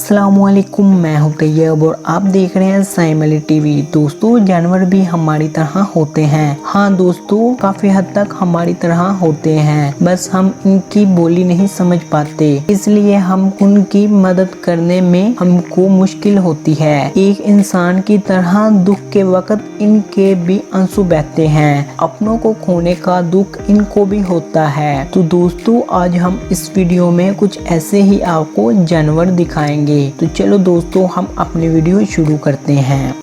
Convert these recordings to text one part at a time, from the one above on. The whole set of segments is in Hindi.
अस्सलामुअलैकुम, मैं हूं तैयब और आप देख रहे हैं साइम अली टीवी। दोस्तों, जानवर भी हमारी तरह होते हैं। हाँ दोस्तों, काफी हद तक हमारी तरह होते हैं, बस हम इनकी बोली नहीं समझ पाते, इसलिए हम उनकी मदद करने में हमको मुश्किल होती है। एक इंसान की तरह दुख के वक्त इनके भी आंसू बहते हैं। अपनों को खोने का दुख इनको भी होता है। तो दोस्तों, आज हम इस वीडियो में कुछ ऐसे ही आपको जानवर दिखाएंगे। तो चलो दोस्तों, हम अपनी वीडियो शुरू करते हैं।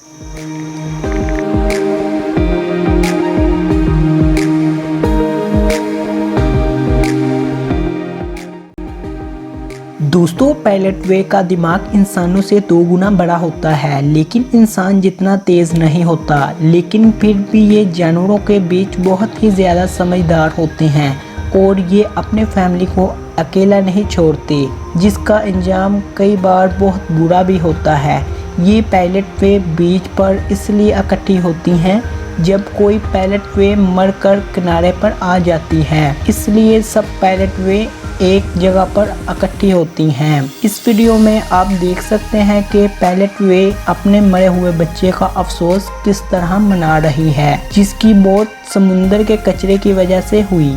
दोस्तों, पैलेट वे का दिमाग इंसानों से 2 गुना बड़ा होता है, लेकिन इंसान जितना तेज नहीं होता। लेकिन फिर भी ये जानवरों के बीच बहुत ही ज्यादा समझदार होते हैं और ये अपने फैमिली को अकेला नहीं छोड़ते, जिसका अंजाम कई बार बहुत बुरा भी होता है। ये पैलेट वे बीच पर इसलिए इकट्ठी होती हैं जब कोई पैलेट वे मरकर किनारे पर आ जाती हैं, इसलिए सब पैलेट वे एक जगह पर इकट्ठी होती हैं। इस वीडियो में आप देख सकते हैं कि पैलेट वे अपने मरे हुए बच्चे का अफसोस किस तरह मना रही है, जिसकी मौत समुद्र के कचरे की वजह से हुई।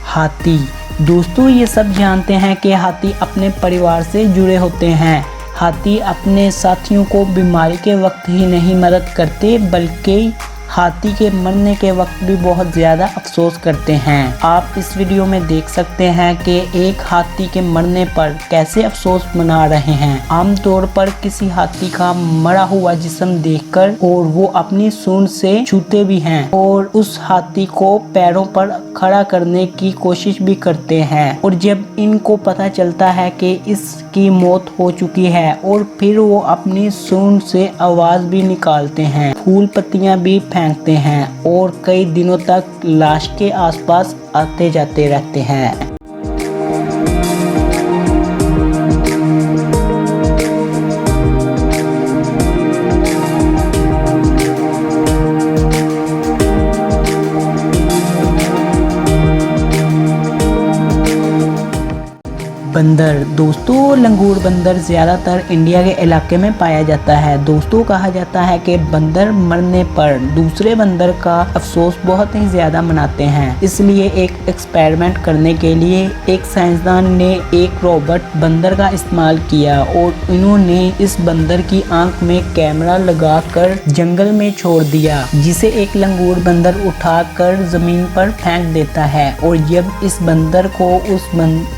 हाथी। दोस्तों, ये सब जानते हैं कि हाथी अपने परिवार से जुड़े होते हैं। हाथी अपने साथियों को बीमारी के वक्त ही नहीं मदद करते, बल्कि हाथी के मरने के वक्त भी बहुत ज़्यादा अफसोस करते हैं। आप इस वीडियो में देख सकते हैं कि एक हाथी के मरने पर कैसे अफसोस मना रहे हैं। आमतौर पर किसी हाथी का मरा हुआ जिस्म देखकर और वो अपनी सूंड से छूते भी हैं और उस हाथी को पैरों पर खड़ा करने की कोशिश भी करते हैं। और जब इनको पता चलता है कि इसकी मौत हो चुकी है, और फिर वो अपनी सूंड से आवाज़ भी निकालते हैं, फूल पत्तियां भी फेंकते हैं और कई दिनों तक लाश के आसपास आते जाते रहते हैं। बंदर। दोस्तों, लंगूर बंदर ज़्यादातर इंडिया के इलाके में पाया जाता है। दोस्तों, कहा जाता है कि बंदर मरने पर दूसरे बंदर का अफसोस बहुत ही ज़्यादा मनाते हैं। इसलिए एक एक्सपेरिमेंट करने के लिए एक साइंसदान ने एक रोबोट बंदर का इस्तेमाल किया और इन्होंने इस बंदर की आंख में कैमरा लगाकर जंगल में छोड़ दिया, जिसे एक लंगूर बंदर उठाकर जमीन पर फेंक देता है। और जब इस बंदर को उस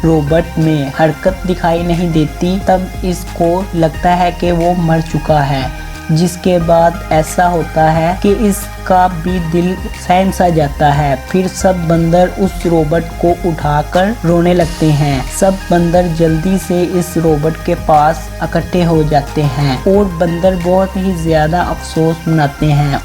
रोबोट में हरकत दिखाई नहीं देती, तब इसको लगता है कि वो मर चुका है। जिसके बाद ऐसा होता है कि इसका भी दिल सहम सा जाता है। फिर सब बंदर उस रोबोट को उठाकर रोने लगते हैं। सब बंदर जल्दी से इस रोबोट के पास इकट्ठे हो जाते हैं और बंदर बहुत ही ज्यादा अफसोस मनाते हैं।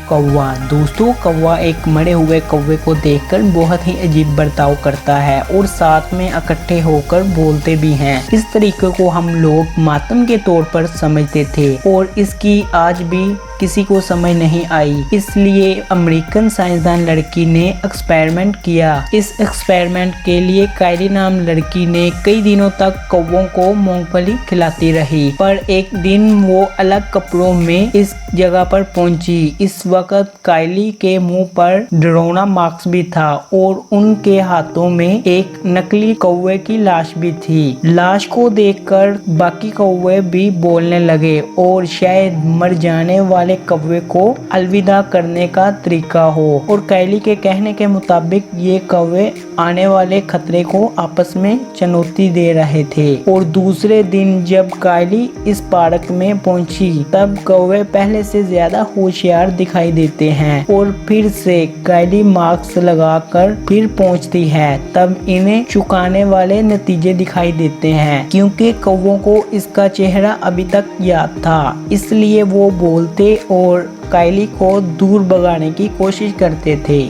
कौवा। दोस्तों, कौवा एक मरे हुए कौवे को देखकर बहुत ही अजीब बर्ताव करता है और साथ में इकट्ठे होकर बोलते भी हैं। इस तरीके को हम लोग मातम के तौर पर समझते थे और इसकी आज भी किसी को समझ नहीं आई। इसलिए अमेरिकन साइंसदान लड़की ने एक्सपेरिमेंट किया। इस एक्सपेरिमेंट के लिए कायली नाम लड़की ने कई दिनों तक कौवों को मूंगफली खिलाती रही, पर एक दिन वो अलग कपड़ों में इस जगह पर पहुंची। इस वक्त कायली के मुंह पर डरावना मास्क भी था और उनके हाथों में एक नकली कौवे की लाश भी थी। लाश को देखकर बाकी कौवे भी बोलने लगे और शायद मर जाने वाले कौवे को अलविदा करने का तरीका हो। और कायली के कहने के मुताबिक ये कौवे आने वाले खतरे को आपस में चुनौती दे रहे थे। और दूसरे दिन जब कायली इस पार्क में पहुंची, तब कौवे पहले से ज्यादा होशियार दिखाई देते हैं और फिर से कायली मास्क लगाकर फिर पहुंचती है। तब इन्हें चुकाने वाले नतीजे दिखाई देते हैं, क्योंकि कौवों को इसका चेहरा अभी तक याद था। इसलिए वो बोलते और कायली को दूर भगाने की कोशिश करते थे।